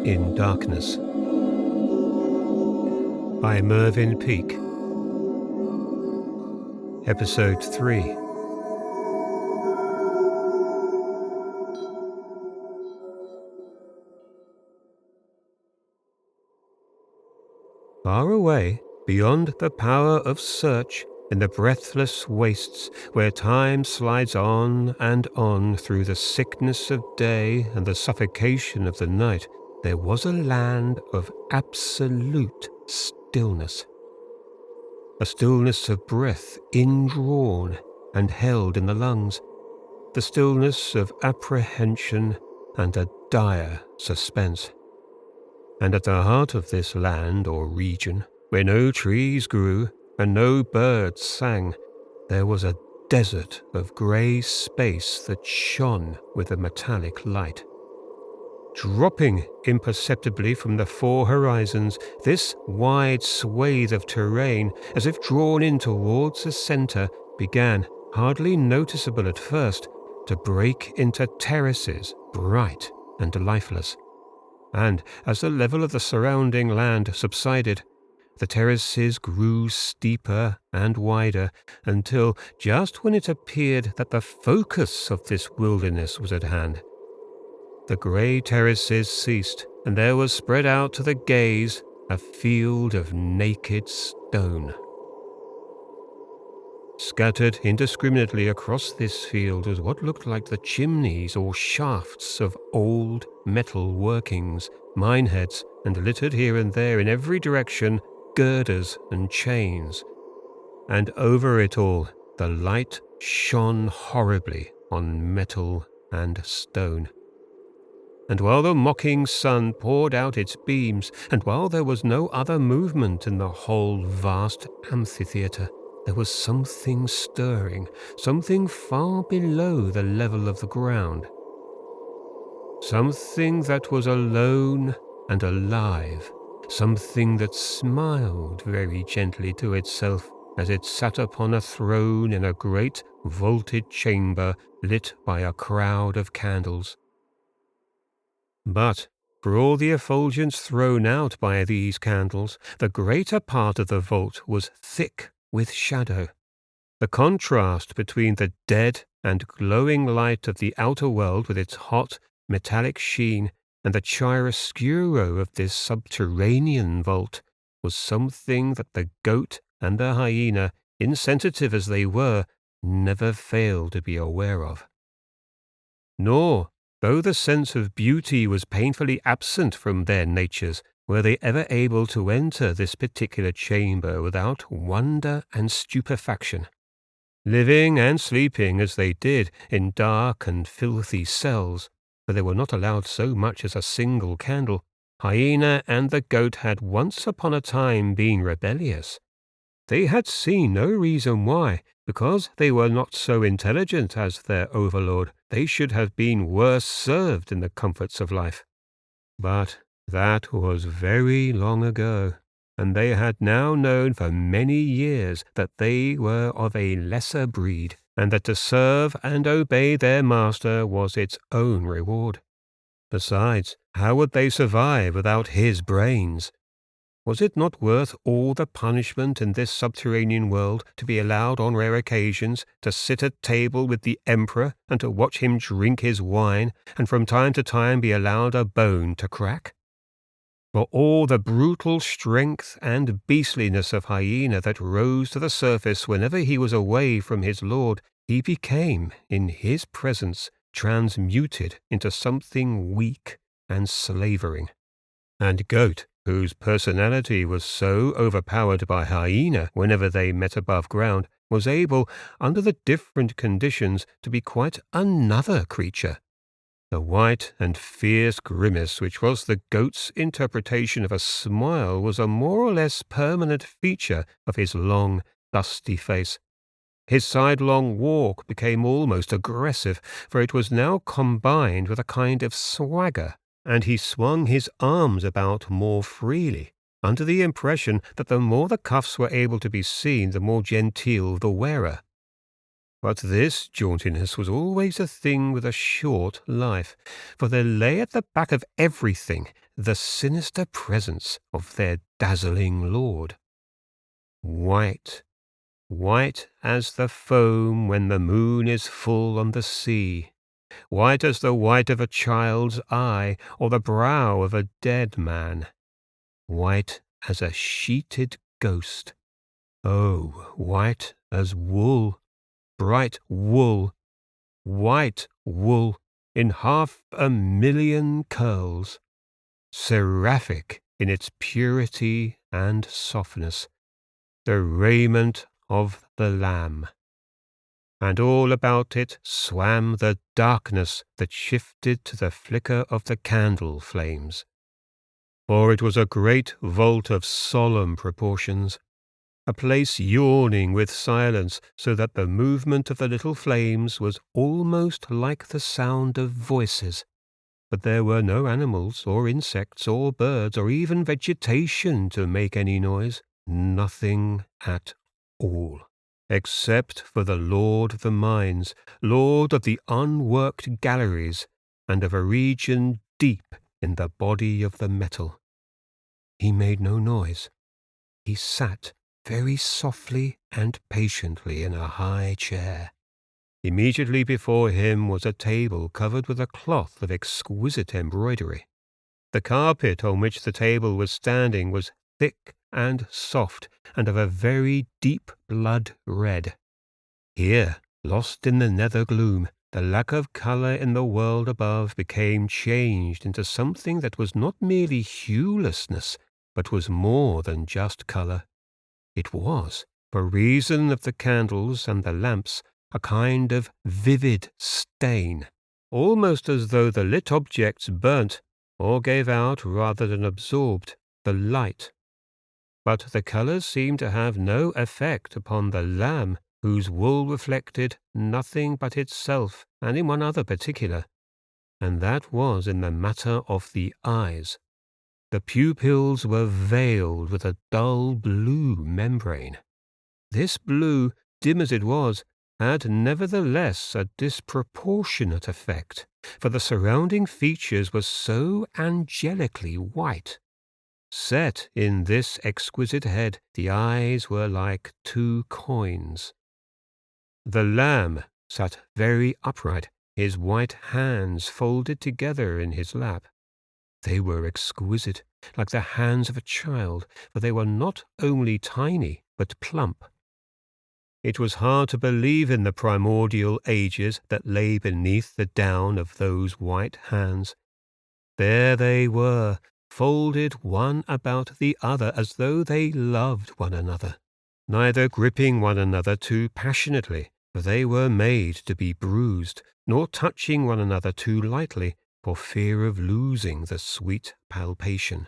in Darkness by Mervyn Peake. Episode 3. Far away, beyond the power of search, in the breathless wastes where time slides on and on through the sickness of day and the suffocation of the night, there was a land of absolute stillness. A stillness of breath indrawn and held in the lungs, the stillness of apprehension and a dire suspense. And at the heart of this land or region, where no trees grew and no birds sang, there was a desert of grey space that shone with a metallic light. Dropping imperceptibly from the four horizons, this wide swathe of terrain, as if drawn in towards the centre, began, hardly noticeable at first, to break into terraces, bright and lifeless. And as the level of the surrounding land subsided, the terraces grew steeper and wider until, just when it appeared that the focus of this wilderness was at hand, the grey terraces ceased, and there was spread out to the gaze a field of naked stone. Scattered indiscriminately across this field was what looked like the chimneys or shafts of old metal workings, mineheads, and littered here and there in every direction girders and chains. And over it all, the light shone horribly on metal and stone. And while the mocking sun poured out its beams, and while there was no other movement in the whole vast amphitheatre, there was something stirring, something far below the level of the ground. Something that was alone and alive, something that smiled very gently to itself as it sat upon a throne in a great vaulted chamber lit by a crowd of candles. But, for all the effulgence thrown out by these candles, the greater part of the vault was thick with shadow. The contrast between the dead and glowing light of the outer world with its hot, metallic sheen and the chiaroscuro of this subterranean vault was something that the goat and the hyena, insensitive as they were, never failed to be aware of. Nor, though the sense of beauty was painfully absent from their natures, were they ever able to enter this particular chamber without wonder and stupefaction. Living and sleeping as they did in dark and filthy cells, for they were not allowed so much as a single candle, hyena and the goat had once upon a time been rebellious. They had seen no reason why, because they were not so intelligent as their overlord, they should have been worse served in the comforts of life. But that was very long ago, and they had now known for many years that they were of a lesser breed, and that to serve and obey their master was its own reward. Besides, how would they survive without his brains? Was it not worth all the punishment in this subterranean world to be allowed on rare occasions to sit at table with the emperor and to watch him drink his wine, and from time to time be allowed a bone to crack? For all the brutal strength and beastliness of hyena that rose to the surface whenever he was away from his lord, he became, in his presence, transmuted into something weak and slavering. And goat, whose personality was so overpowered by hyena whenever they met above ground, was able, under the different conditions, to be quite another creature. The white and fierce grimace which was the goat's interpretation of a smile was a more or less permanent feature of his long, dusty face. His sidelong walk became almost aggressive, for it was now combined with a kind of swagger, and he swung his arms about more freely, under the impression that the more the cuffs were able to be seen, the more genteel the wearer. But this jauntiness was always a thing with a short life, for there lay at the back of everything the sinister presence of their dazzling lord. White, white as the foam when the moon is full on the sea, white as the white of a child's eye or the brow of a dead man, white as a sheeted ghost. Oh, white as wool, bright wool, white wool in 500,000 curls, seraphic in its purity and softness, the raiment of the Lamb. And all about it swam the darkness that shifted to the flicker of the candle flames. For it was a great vault of solemn proportions, a place yawning with silence, so that the movement of the little flames was almost like the sound of voices. But there were no animals, or insects, or birds, or even vegetation to make any noise. Nothing at all, except for the Lord of the mines, Lord of the unworked galleries, and of a region deep in the body of the metal. He made no noise. He sat very softly and patiently in a high chair. Immediately before him was a table covered with a cloth of exquisite embroidery. The carpet on which the table was standing was thick and soft, and of a very deep blood red. Here, lost in the nether gloom, the lack of colour in the world above became changed into something that was not merely huelessness, but was more than just colour. It was, for reason of the candles and the lamps, a kind of vivid stain, almost as though the lit objects burnt, or gave out rather than absorbed, the light. But the colours seemed to have no effect upon the lamb, whose wool reflected nothing but itself, and in one other particular, and that was in the matter of the eyes. The pupils were veiled with a dull blue membrane. This blue, dim as it was, had nevertheless a disproportionate effect, for the surrounding features were so angelically white. Set in this exquisite head, the eyes were like 2 coins. The Lamb sat very upright, his white hands folded together in his lap. They were exquisite, like the hands of a child, for they were not only tiny, but plump. It was hard to believe in the primordial ages that lay beneath the down of those white hands. There they were, folded one about the other as though they loved one another, neither gripping one another too passionately, for they were made to be bruised, nor touching one another too lightly, for fear of losing the sweet palpation.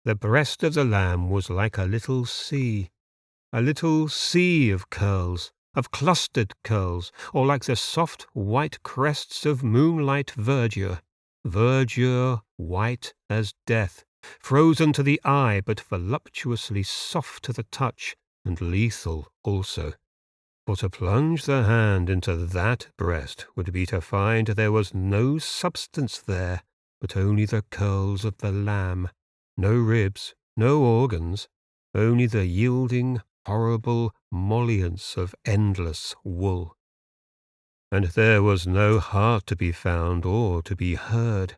The breast of the Lamb was like a little sea of curls, of clustered curls, or like the soft white crests of moonlight verdure white as death, frozen to the eye but voluptuously soft to the touch, and lethal also. For to plunge the hand into that breast would be to find there was no substance there, but only the curls of the Lamb, no ribs, no organs, only the yielding, horrible mollience of endless wool. And there was no heart to be found or to be heard.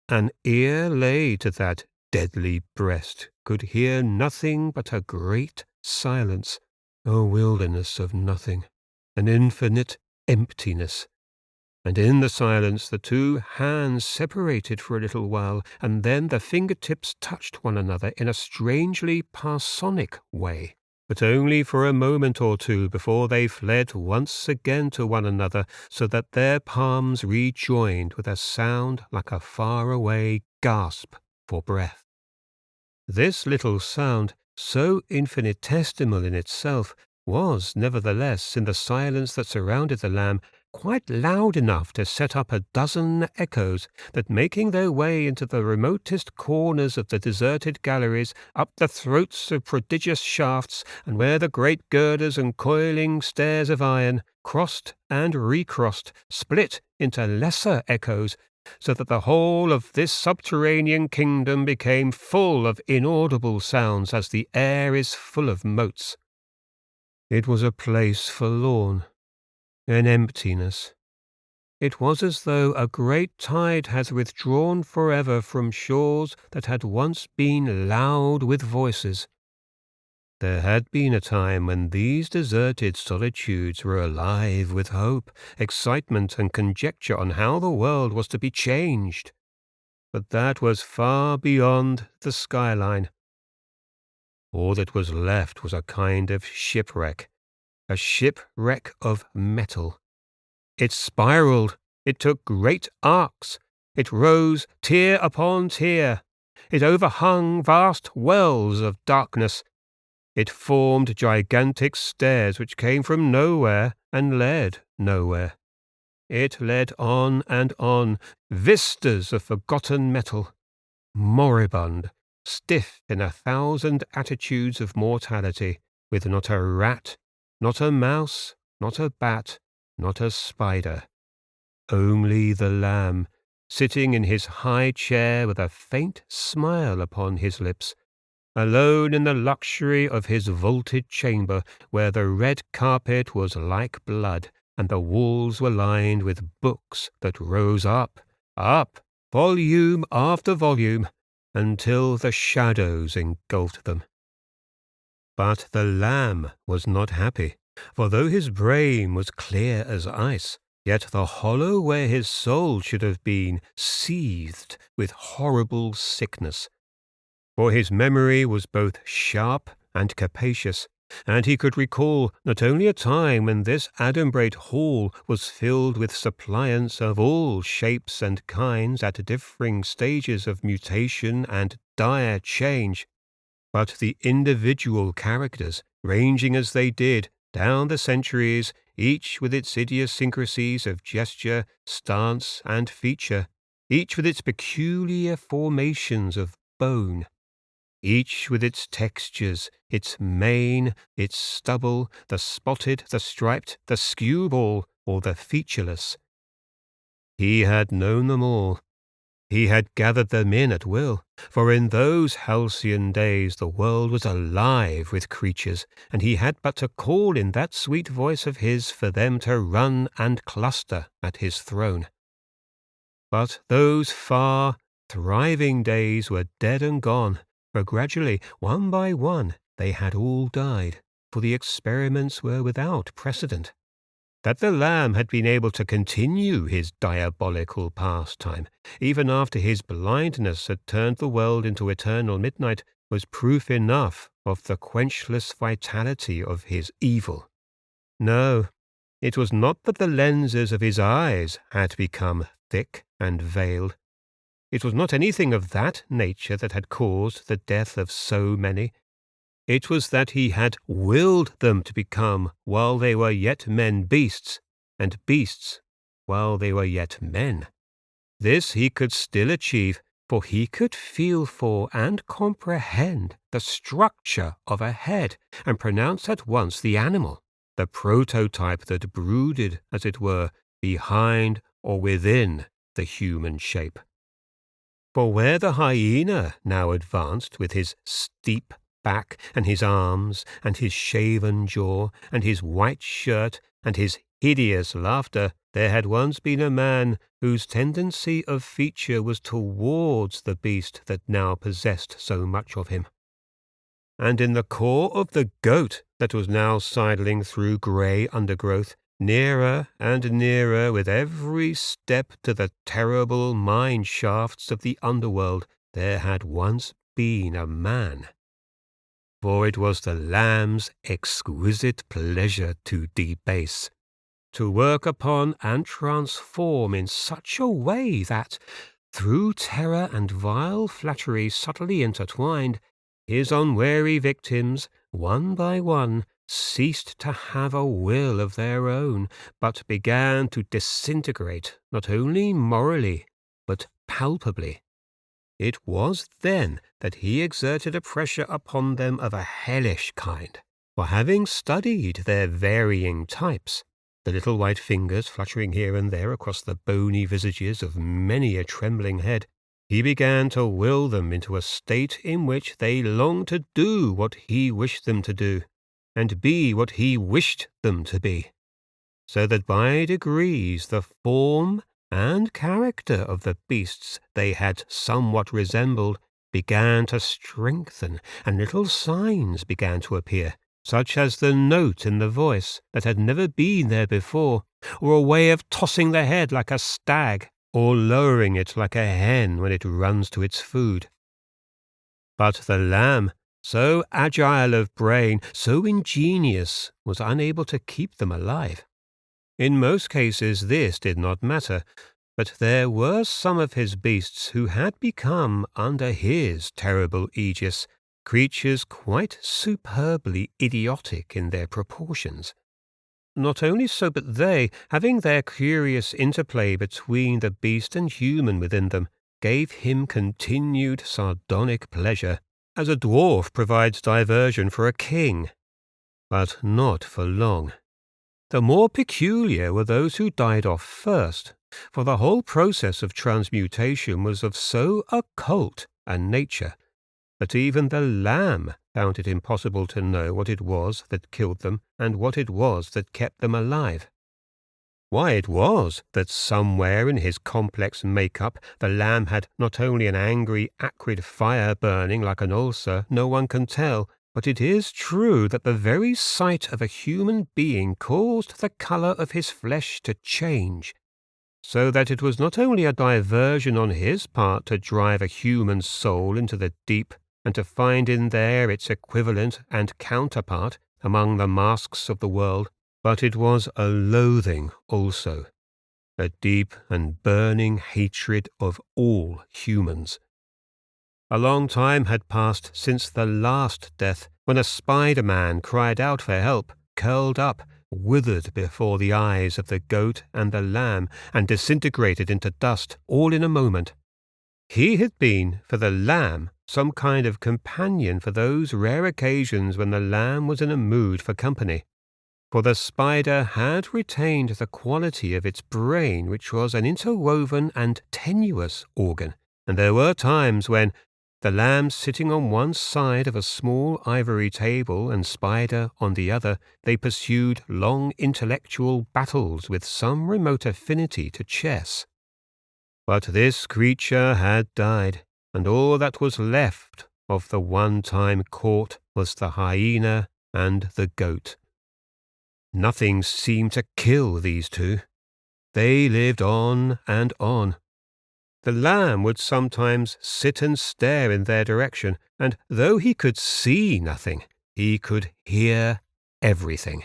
An ear laid to that deadly breast could hear nothing but a great silence, a wilderness of nothing, an infinite emptiness. And in the silence the 2 hands separated for a little while, and then the fingertips touched one another in a strangely parsonic way, but only for a moment or two before they fled once again to one another, so that their palms rejoined with a sound like a far-away gasp for breath. This little sound, so infinitesimal in itself, was, nevertheless, in the silence that surrounded the Lamb, quite loud enough to set up a dozen echoes that, making their way into the remotest corners of the deserted galleries, up the throats of prodigious shafts, and where the great girders and coiling stairs of iron, crossed and recrossed, split into lesser echoes, so that the whole of this subterranean kingdom became full of inaudible sounds as the air is full of motes. It was a place forlorn, an emptiness. It was as though a great tide had withdrawn forever from shores that had once been loud with voices. There had been a time when these deserted solitudes were alive with hope, excitement, and conjecture on how the world was to be changed. But that was far beyond the skyline. All that was left was a kind of shipwreck, a shipwreck of metal. It spiraled, it took great arcs, it rose tier upon tier, it overhung vast wells of darkness, it formed gigantic stairs which came from nowhere and led nowhere. It led on and on, vistas of forgotten metal, moribund, stiff in 1,000 attitudes of mortality, with not a rat, not a mouse, not a bat, not a spider. Only the Lamb, sitting in his high chair with a faint smile upon his lips, alone in the luxury of his vaulted chamber, where the red carpet was like blood, and the walls were lined with books that rose up, volume after volume, until the shadows engulfed them. But the Lamb was not happy, for though his brain was clear as ice, yet the hollow where his soul should have been seethed with horrible sickness. For his memory was both sharp and capacious, and he could recall not only a time when this adumbrate hall was filled with suppliants of all shapes and kinds at differing stages of mutation and dire change, but the individual characters, ranging as they did down the centuries, each with its idiosyncrasies of gesture, stance, and feature, each with its peculiar formations of bone, each with its textures, its mane, its stubble, the spotted, the striped, the skewball, or the featureless. He had known them all. He had gathered them in at will, for in those halcyon days the world was alive with creatures, and he had but to call in that sweet voice of his for them to run and cluster at his throne. But those far, thriving days were dead and gone, for gradually, one by one, they had all died, for the experiments were without precedent. That the Lamb had been able to continue his diabolical pastime, even after his blindness had turned the world into eternal midnight, was proof enough of the quenchless vitality of his evil. No, it was not that the lenses of his eyes had become thick and veiled. It was not anything of that nature that had caused the death of so many. It was that he had willed them to become, while they were yet men, beasts, and beasts while they were yet men. This he could still achieve, for he could feel for and comprehend the structure of a head, and pronounce at once the animal, the prototype that brooded, as it were, behind or within the human shape. For where the hyena now advanced with his steep back and his arms and his shaven jaw and his white shirt and his hideous laughter, there had once been a man whose tendency of feature was towards the beast that now possessed so much of him. And in the core of the goat that was now sidling through grey undergrowth, nearer and nearer with every step to the terrible mine shafts of the underworld, there had once been a man. For it was the Lamb's exquisite pleasure to debase, to work upon and transform in such a way that, through terror and vile flattery subtly intertwined, his unwary victims, one by one, ceased to have a will of their own, but began to disintegrate, not only morally, but palpably. It was then that he exerted a pressure upon them of a hellish kind, for having studied their varying types, the little white fingers fluttering here and there across the bony visages of many a trembling head, he began to will them into a state in which they longed to do what he wished them to do, and be what he wished them to be, so that by degrees the form and character of the beasts they had somewhat resembled began to strengthen, and little signs began to appear, such as the note in the voice that had never been there before, or a way of tossing the head like a stag, or lowering it like a hen when it runs to its food. But the lamb, so agile of brain, so ingenious, was unable to keep them alive. In most cases this did not matter, but there were some of his beasts who had become, under his terrible aegis, creatures quite superbly idiotic in their proportions. Not only so, but they, having their curious interplay between the beast and human within them, gave him continued sardonic pleasure, as a dwarf provides diversion for a king. But not for long. The more peculiar were those who died off first, for the whole process of transmutation was of so occult a nature that even the lamb found it impossible to know what it was that killed them and what it was that kept them alive. Why it was that somewhere in his complex make-up the lamb had not only an angry, acrid fire burning like an ulcer, no one can tell, but it is true that the very sight of a human being caused the colour of his flesh to change, so that it was not only a diversion on his part to drive a human soul into the deep and to find in there its equivalent and counterpart among the masks of the world, but it was a loathing also, a deep and burning hatred of all humans. A long time had passed since the last death, when a Spider-Man cried out for help, curled up, withered before the eyes of the goat and the lamb, and disintegrated into dust, all in a moment. He had been, for the lamb, some kind of companion for those rare occasions when the lamb was in a mood for company. For the spider had retained the quality of its brain, which was an interwoven and tenuous organ, and there were times when, the lamb sitting on one side of a small ivory table and Spider on the other, they pursued long intellectual battles with some remote affinity to chess. But this creature had died, and all that was left of the one-time court was the hyena and the goat. Nothing seemed to kill these two. They lived on and on. The lamb would sometimes sit and stare in their direction, and though he could see nothing, he could hear everything.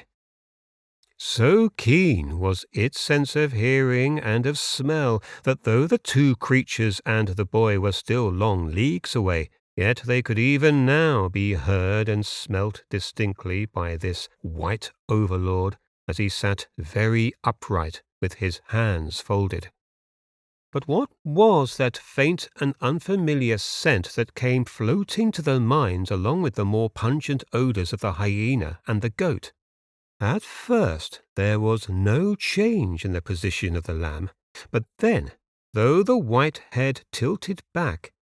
So keen was its sense of hearing and of smell that though the two creatures and the boy were still long leagues away, yet they could even now be heard and smelt distinctly by this white overlord as he sat very upright with his hands folded. But what was that faint and unfamiliar scent that came floating to their minds along with the more pungent odours of the hyena and the goat? At first there was no change in the position of the lamb, but then, though the white head tilted back,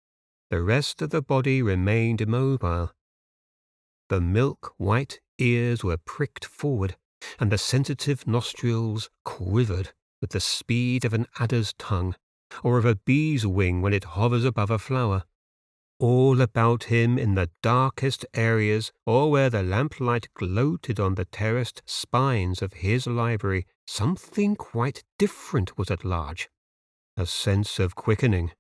the rest of the body remained immobile. The milk-white ears were pricked forward, and the sensitive nostrils quivered with the speed of an adder's tongue, or of a bee's wing when it hovers above a flower. All about him in the darkest areas, or where the lamplight gloated on the terraced spines of his library, something quite different was at large, a sense of quickening.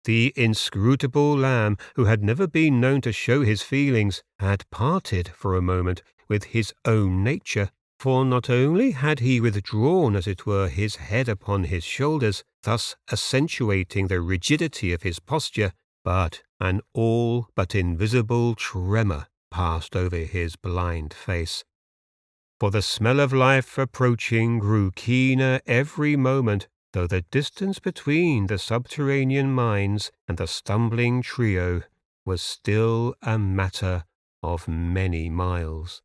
The inscrutable lamb, who had never been known to show his feelings, had parted for a moment with his own nature, for not only had he withdrawn, as it were, his head upon his shoulders, thus accentuating the rigidity of his posture, but an all but invisible tremor passed over his blind face, for the smell of life approaching grew keener every moment, though the distance between the subterranean mines and the stumbling trio was still a matter of many miles.